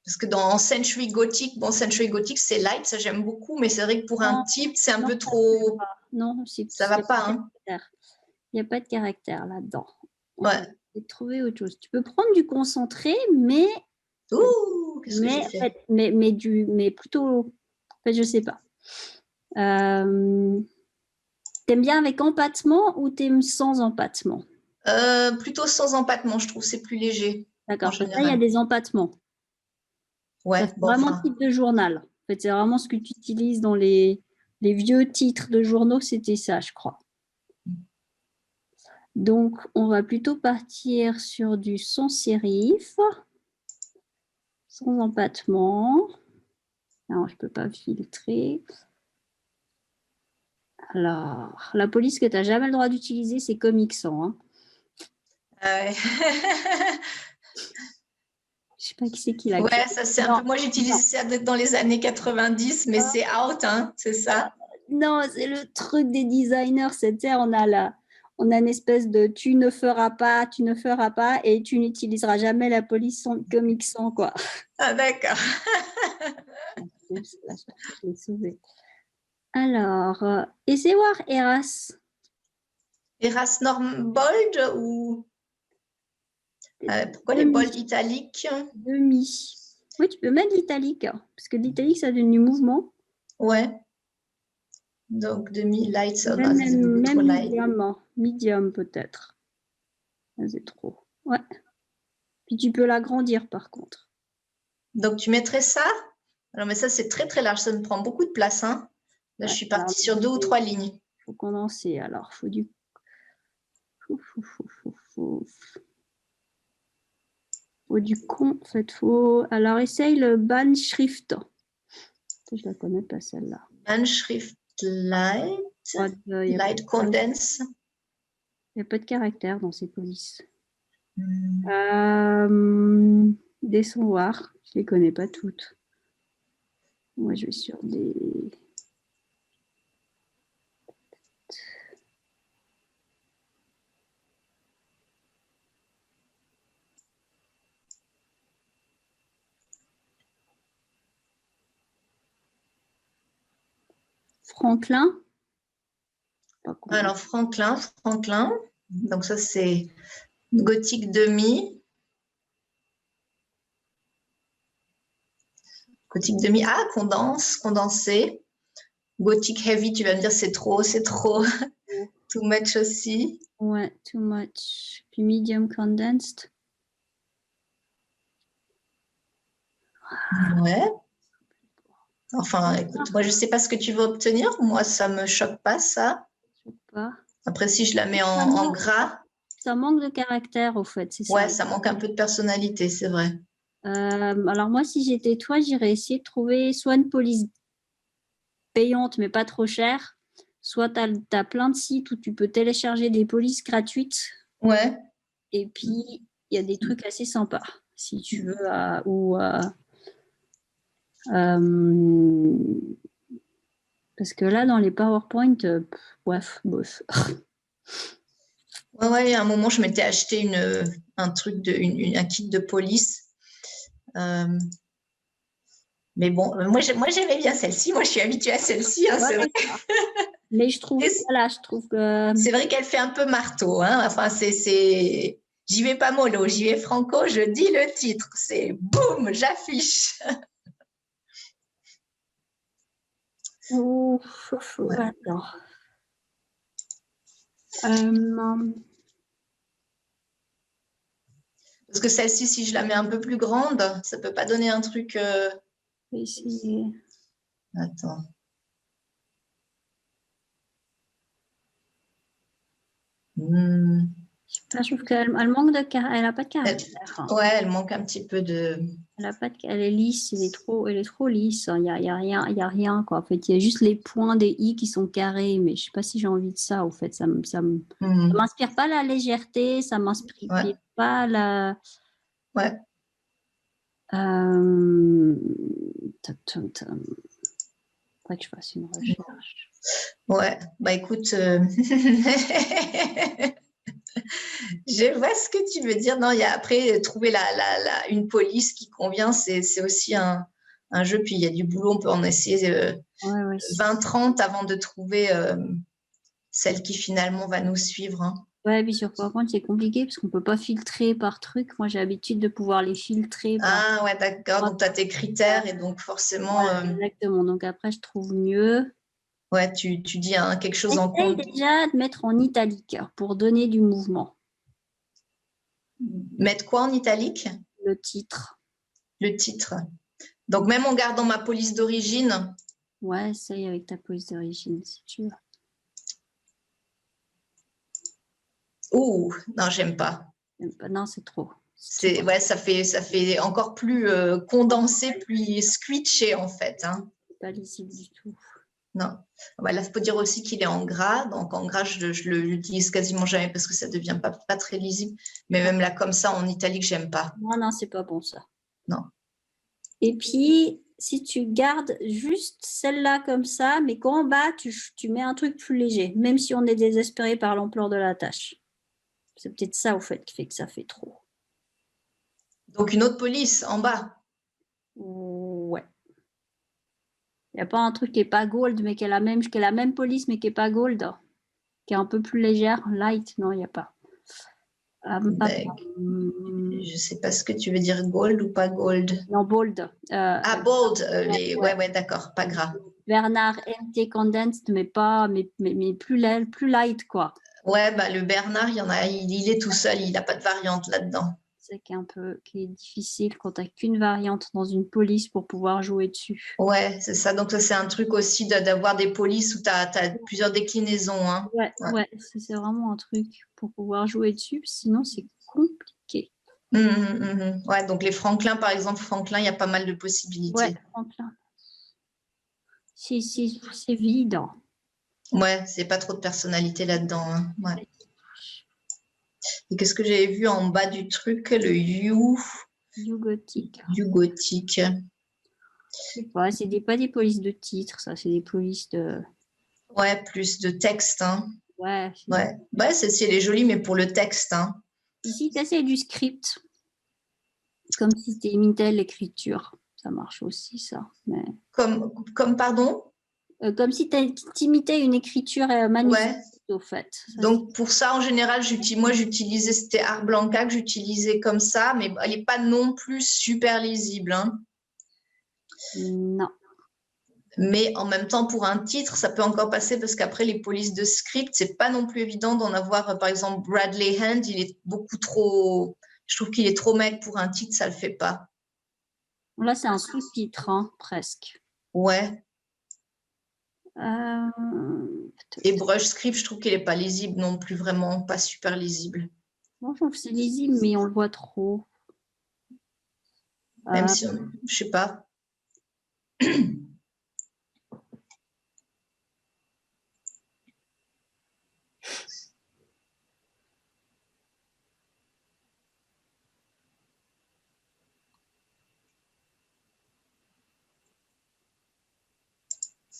Parce que dans Century Gothic, bon, Century Gothic, c'est light, ça j'aime beaucoup, mais c'est vrai que pour un type, c'est un peu trop... Non, ça va pas, hein? Il n'y a pas de caractère là-dedans. Ouais. On va trouver autre chose. Tu peux prendre du concentré, mais... Ouh, qu'est-ce que j'ai fait? Mais plutôt... En fait, je sais pas. T'aimes bien avec empattement ou t'aimes sans empattement? Plutôt sans empattement, je trouve c'est plus léger. D'accord, là il y a des empattements. Ouais, ça fait vraiment type de journal. En fait, c'est vraiment ce que tu utilises dans les vieux titres de journaux, c'était ça, je crois. Donc, on va plutôt partir sur du sans sérif, sans empattement. Alors, je ne peux pas filtrer. Alors, la police que tu n'as jamais le droit d'utiliser, c'est Comic Sans. Hein. Ouais. Je sais pas qui c'est qui l'a créé. Ouais, ça c'est un peu... Moi, j'utilisais ça dans les années 90, mais c'est out, hein, c'est ça? Non, c'est le truc des designers. C'était, on a une espèce de tu ne feras pas, et tu n'utiliseras jamais la police sans Comic Sans, quoi. Ah, d'accord. Je l'ai sauvé. Alors, essayez voir Eras. Eras Norm Bold ou... pourquoi les bold italiques? Demi. Oui, tu peux mettre l'italique, parce que l'italique, ça donne du mouvement. Ouais. Donc, demi light, ça va, même c'est beaucoup trop light. Medium peut-être. C'est trop. Ouais. Puis tu peux l'agrandir par contre. Donc, tu mettrais ça? Alors, mais ça, c'est très, très large. Ça me prend beaucoup de place. Hein. Là, je suis partie sur 2 ou 3 lignes. Il faut condenser. Alors, il faut du... Faut du con. En fait, faut... Alors, essaye le Bahnschrift. Je la connais pas, celle-là. Bahnschrift Light. Light Condense. Il n'y a pas de caractère dans ces polices. Descends voir. Je ne les connais pas toutes. Moi, je vais sur des... Franklin. Alors, Franklin. Donc, ça, c'est Gothique demi. Gothique demi. Ah, condensé. Gothique heavy, tu vas me dire, c'est trop. Too much aussi. Ouais, too much. Puis medium condensed. Ouais. Enfin, écoute, moi, je sais pas ce que tu veux obtenir. Moi, ça me choque pas, ça. Je sais pas. Après, si je la mets en gras, Ça manque de caractère, au fait, c'est ça. ouais, ça manque un peu de personnalité, c'est vrai. Alors moi, si j'étais toi, j'irais essayer de trouver soit une police payante, mais pas trop chère, soit tu as plein de sites où tu peux télécharger des polices gratuites. Ouais. Et puis, il y a des trucs assez sympas, si tu veux, parce que là, dans les PowerPoint, bref, bof. Ouais, à un moment, je m'étais acheté un kit de police. Mais bon, moi j'aimais bien celle-ci. Moi, je suis habituée à celle-ci. Hein, ouais, mais je trouve que... C'est vrai qu'elle fait un peu marteau. Hein. Enfin, j'y vais pas mollo, j'y vais franco, je dis le titre. C'est boum, j'affiche. Attends. Parce que celle-ci, si je la mets un peu plus grande, ça peut pas donner un truc. Je vais essayer. Attends. Je trouve qu'elle manque de caractère. Elle n'a pas de caractère. Ouais, elle manque un petit peu de. Elle est lisse, elle est trop lisse. Il y a rien quoi. En fait, il y a juste les points des i qui sont carrés, mais je sais pas si j'ai envie de ça. Au fait, ça m'inspire pas la légèreté, ça m'inspire pas la. Ouais. Faudrait que je fasse une recherche. Ouais, bah écoute, je vois ce que tu veux dire. Non, il y a après trouver une police qui convient, c'est aussi un jeu. Puis il y a du boulot, on peut en essayer 20-30 avant de trouver celle qui finalement va nous suivre. Hein. Ouais, puis sur PowerPoint, c'est compliqué parce qu'on ne peut pas filtrer par truc. Moi, j'ai l'habitude de pouvoir les filtrer. Ah ouais, d'accord. Donc, tu as tes critères et donc forcément… exactement. Donc après, je trouve mieux. Ouais, tu dis quelque chose en compte. compte. Déjà de mettre en italique pour donner du mouvement. Mettre quoi en italique? Le titre. Le titre. Donc, même en gardant ma police d'origine. Ouais, essaye avec ta police d'origine si tu veux. Ouh, non, j'aime pas. Non, c'est trop. Ouais, ça fait encore plus condensé, plus squishy en fait. Hein. C'est pas lisible du tout. Non. Là, il faut dire aussi qu'il est en gras. Donc, en gras, je l'utilise quasiment jamais parce que ça ne devient pas très lisible. Mais même là, comme ça, en italique, j'aime pas. Non, c'est pas bon ça. Non. Et puis, si tu gardes juste celle-là comme ça, mais qu'en bas, tu mets un truc plus léger, même si on est désespéré par l'ampleur de la tâche. C'est peut-être ça, au fait, qui fait que ça fait trop. Donc, une autre police en bas. Ouais. Il n'y a pas un truc qui n'est pas gold, mais qui est la même police, mais qui n'est pas gold, qui est un peu plus légère, light. Non, il n'y a pas. Je ne sais pas ce que tu veux dire, gold ou pas gold. Non, bold. Bold. Ouais, d'accord, pas gras. Bernard MT Condensed, mais plus light, quoi. Ouais, le Bernard, il est tout seul, il n'a pas de variante là-dedans. C'est qui est difficile quand tu n'as qu'une variante dans une police pour pouvoir jouer dessus. Ouais, c'est ça. Donc, ça, c'est un truc aussi d'avoir des polices où tu as plusieurs déclinaisons. Hein. Ouais, c'est vraiment un truc pour pouvoir jouer dessus. Sinon, c'est compliqué. Ouais, donc les Franklin, par exemple, il y a pas mal de possibilités. Ouais, Franklin. C'est vide. Ouais, c'est pas trop de personnalité là-dedans. Hein. Ouais. Et qu'est-ce que j'avais vu en bas du truc? Le You gothique. You gothique. Ouais, c'est pas des polices de titre, ça, c'est des polices de. Ouais, plus de texte. Hein. Ouais. Elle est jolie, mais pour le texte. Hein. Ici, tu essaies du script. Comme si tu imitais l'écriture. Ça marche aussi, ça. Mais... Comme pardon? Comme si tu imitais une écriture manuscrite, au fait. Donc, pour ça, en général, j'utilisais, c'était Art Blanca que j'utilisais comme ça, mais elle n'est pas non plus super lisible. Hein. Non. Mais en même temps, pour un titre, ça peut encore passer parce qu'après, les polices de script, c'est pas non plus évident d'en avoir. Par exemple, Bradley Hand, il est beaucoup trop. Je trouve qu'il est trop mec pour un titre, ça le fait pas. Là, c'est un sous-titre, hein, presque. Ouais. Euh, Et Brush Script, je trouve qu'il est pas lisible non plus, vraiment pas super lisible. Moi, je trouve que c'est lisible, mais on le voit trop. Même si, je sais pas.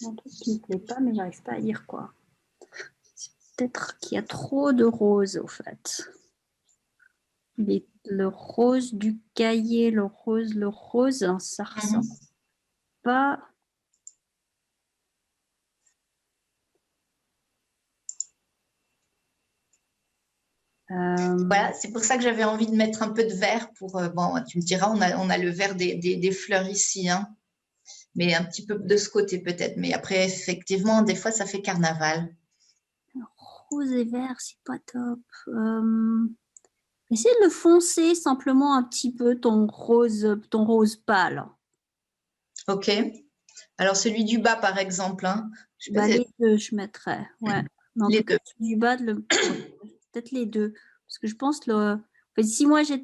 Un truc qui ne me plaît pas, mais j'arrive pas à lire quoi. C'est peut-être qu'il y a trop de roses, au fait. Le rose du cahier, le rose, ça ressemble pas. Voilà, c'est pour ça que j'avais envie de mettre un peu de vert pour. Bon, tu me diras, on a le vert des fleurs ici, hein, mais un petit peu de ce côté peut-être. Mais après, effectivement, des fois, ça fait carnaval. Rose et vert, c'est pas top. Essaye de le foncer simplement un petit peu, ton rose pâle. OK. Alors, celui du bas, par exemple, hein, je sais pas Bah, si- les deux, je mettrais. Ouais. Mais en les tout cas, deux. du bas, peut-être les deux. Parce que je pense en fait, si moi je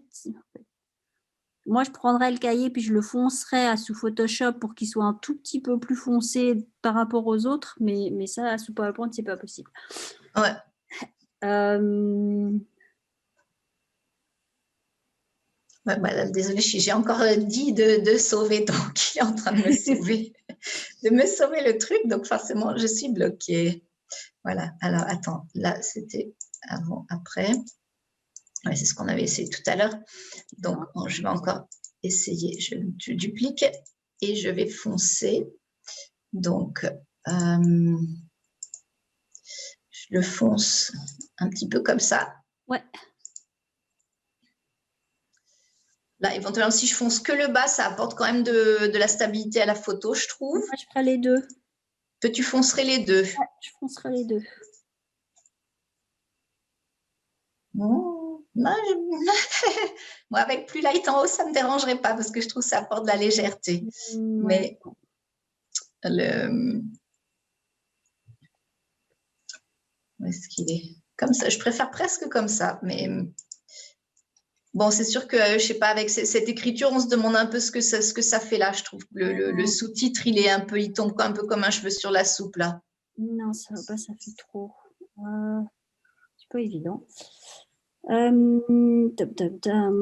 prendrais le cahier puis je le foncerais sous Photoshop pour qu'il soit un tout petit peu plus foncé par rapport aux autres, mais ça, sous PowerPoint, c'est pas possible. Ouais. Euh, Ouais, bah, désolée, j'ai encore dit de sauver, donc il est en train de me sauver, de me sauver le truc, donc forcément, je suis bloquée. Voilà. Alors, attends, là, c'était avant, après. Ouais, c'est ce qu'on avait essayé tout à l'heure. Donc, je vais encore essayer. Je duplique et je vais foncer. Donc, je le fonce un petit peu comme ça. ouais. Là, éventuellement, si je fonce que le bas, ça apporte quand même de la stabilité à la photo, je trouve. Moi, je ferai les deux. Que tu foncerais les deux. Ouais, je foncerai les deux. Non, moi, avec plus light en haut, ça ne me dérangerait pas parce que je trouve que ça apporte de la légèreté. Ouais. Mais où est-ce qu'il est? Comme ça, je préfère presque comme ça. Mais bon, c'est sûr que, je sais pas, avec cette écriture, on se demande un peu ce que ça fait là. Je trouve que le sous-titre, il tombe un peu comme un cheveu sur la soupe là. Non, ça va pas, ça fait trop. C'est pas évident. Top, top, top.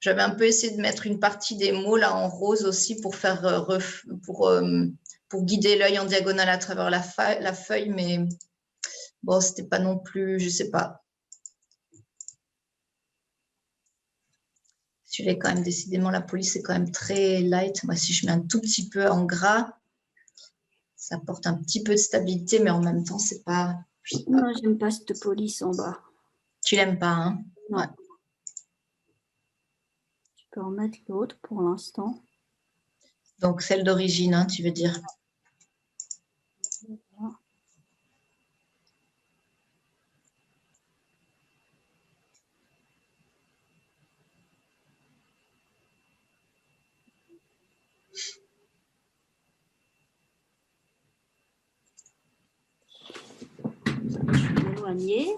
J'avais un peu essayé de mettre une partie des mots là en rose aussi pour faire pour guider l'œil en diagonale à travers la feuille, mais bon, c'était pas non plus, je sais pas. Celui-là, quand même, décidément, la police est quand même très light. Moi, si je mets un tout petit peu en gras, ça apporte un petit peu de stabilité, mais en même temps, c'est pas. Non, j'aime pas cette police en bas. Tu l'aimes pas, hein? Non. Ouais. Tu peux en mettre l'autre pour l'instant. Donc, celle d'origine, hein, tu veux dire? Voilà. Je vais m'éloigner.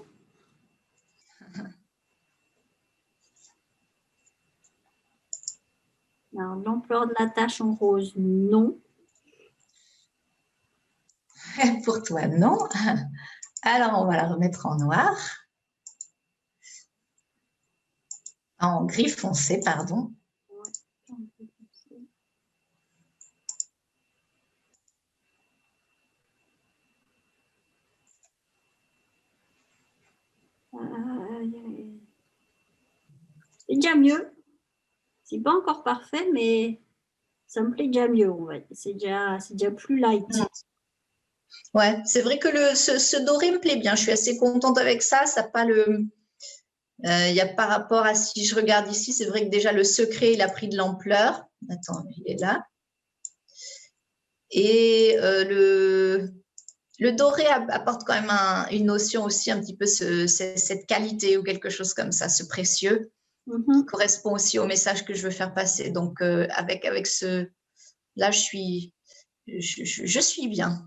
Alors, l'ampleur de la tache en rose, non. Pour toi, non. Alors, on va la remettre en noir. En gris foncé, pardon. C'est déjà mieux. C'est pas encore parfait, mais ça me plaît déjà mieux. C'est déjà plus light. Ouais, c'est vrai que ce doré me plaît bien. Je suis assez contente avec ça. Ça pas le. Il y a par rapport à si je regarde ici, c'est vrai que déjà le secret, il a pris de l'ampleur. Attends, il est là. Et le doré apporte quand même une notion aussi un petit peu cette qualité ou quelque chose comme ça, ce précieux, qui correspond aussi au message que je veux faire passer. Donc, avec ce. Là, je suis bien.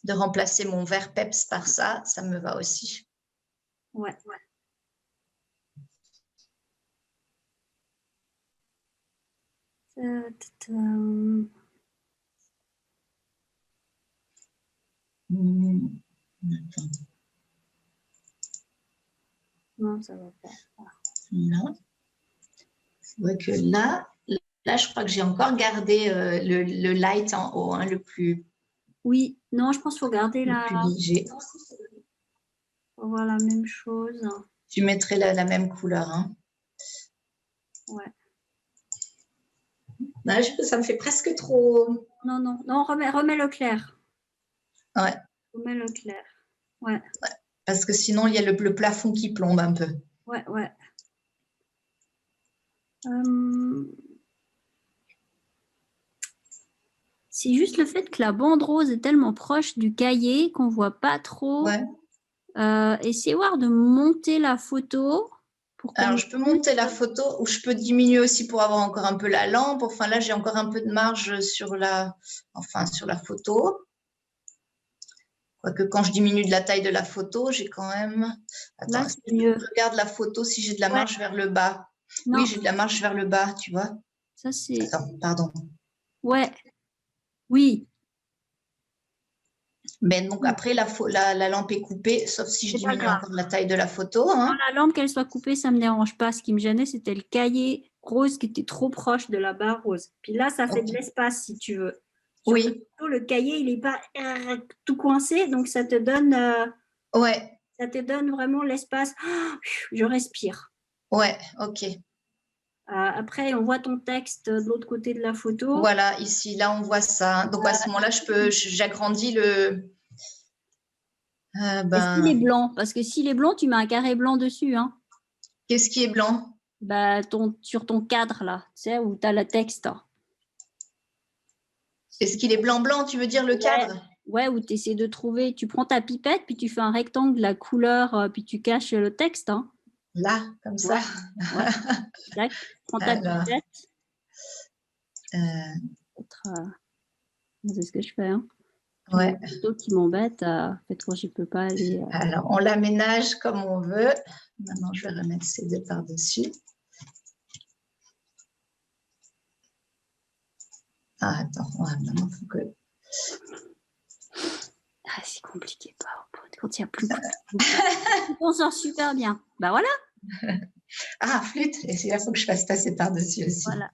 De remplacer mon vert peps par ça, ça me va aussi. Ouais. Non, ça va pas. Non. C'est vrai que là, je crois que j'ai encore gardé le light en haut, hein, le plus. Oui, non, je pense qu'il faut garder le plus léger. Faut voir la même chose. Tu mettrais la même couleur. Hein. Ouais. Non, ça me fait presque trop. Non, remets le clair. Ouais. Remets le clair. Ouais. Parce que sinon, il y a le plafond qui plombe un peu. Ouais. C'est juste le fait que la bande rose est tellement proche du cahier qu'on ne voit pas trop. Ouais. Essayez voir de monter la photo. Alors, je peux monter la photo ou je peux diminuer aussi pour avoir encore un peu la lampe. Enfin, là, j'ai encore un peu de marge sur la photo. Quoique quand je diminue de la taille de la photo, j'ai quand même. Attends, là, c'est mieux. Je regarde la photo si j'ai de la marge vers le bas. Non. Oui, j'ai de la marge vers le bas, tu vois. Ça, c'est. Attends, pardon. Ouais. Oui. Mais donc après, la lampe est coupée, sauf si je diminue encore la taille de la photo. Hein. Quand la lampe, qu'elle soit coupée, ça ne me dérange pas. Ce qui me gênait, c'était le cahier rose qui était trop proche de la barre rose. Puis là, ça fait de l'espace, si tu veux. Oui. Surtout, le cahier, il n'est pas tout coincé, donc ça te donne... ouais. Ça te donne vraiment l'espace. Je respire. Ouais, ok. Après, on voit ton texte de l'autre côté de la photo. Voilà, ici, là, on voit ça. Donc, à ce moment-là, j'agrandis le... Est-ce qu'il est blanc? Parce que s'il est blanc, tu mets un carré blanc dessus. Hein. Qu'est-ce qui est blanc? Sur ton cadre, là, tu sais, où tu as le texte. Est-ce qu'il est blanc, tu veux dire le cadre? Ouais, où tu essaies de trouver, tu prends ta pipette, puis tu fais un rectangle de la couleur, puis tu caches le texte. Hein. Là, comme ça. Ouais. Exact. Prends ta pipette. C'est ce que je fais. Hein. Ouais. Une photo qui m'embête, en fait, quand je ne peux pas aller. Alors, on l'aménage comme on veut. Maintenant, je vais remettre ces deux par-dessus. Ah, attends, maintenant, il faut que... Ah, c'est compliqué, quand il n'y a plus. On sort super bien. Bah voilà. Ah, flûte. Et il faut que je fasse passer par-dessus aussi. Voilà.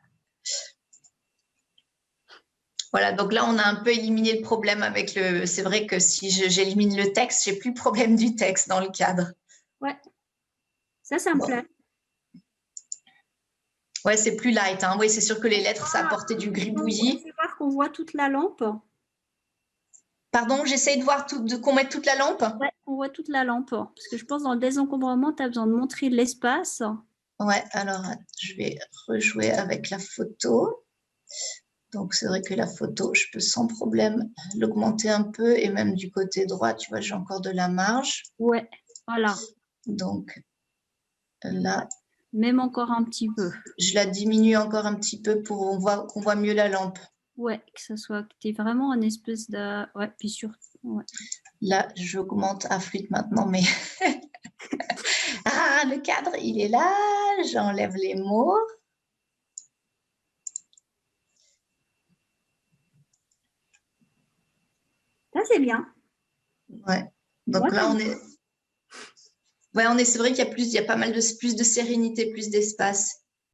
Voilà, donc là, on a un peu éliminé le problème avec le... C'est vrai que si j'élimine le texte, j'ai plus le problème du texte dans le cadre. Ouais. Ça me plaît. Ouais, c'est plus light. Hein. Oui, c'est sûr que les lettres, ça apportait du gribouillis. On peut voir qu'on voit toute la lampe. Pardon, j'essaye de voir qu'on mette toute la lampe. Ouais, on voit toute la lampe. Parce que je pense que dans le désencombrement, tu as besoin de montrer l'espace. Ouais, alors je vais rejouer avec la photo. Donc, c'est vrai que la photo, je peux sans problème l'augmenter un peu. Et même du côté droit, tu vois, j'ai encore de la marge. Ouais, voilà. Donc, là. Même encore un petit peu. Je la diminue encore un petit peu pour qu'on voit mieux la lampe. Ouais, que tu es vraiment une espèce de... Ouais, puis surtout... Ouais. Là, j'augmente à flûte maintenant, mais... Ah, le cadre, il est là. J'enlève les mots. Ça, c'est bien. Ouais. Donc là, on est... Ouais, c'est vrai qu'il y a pas mal plus de sérénité, plus d'espace.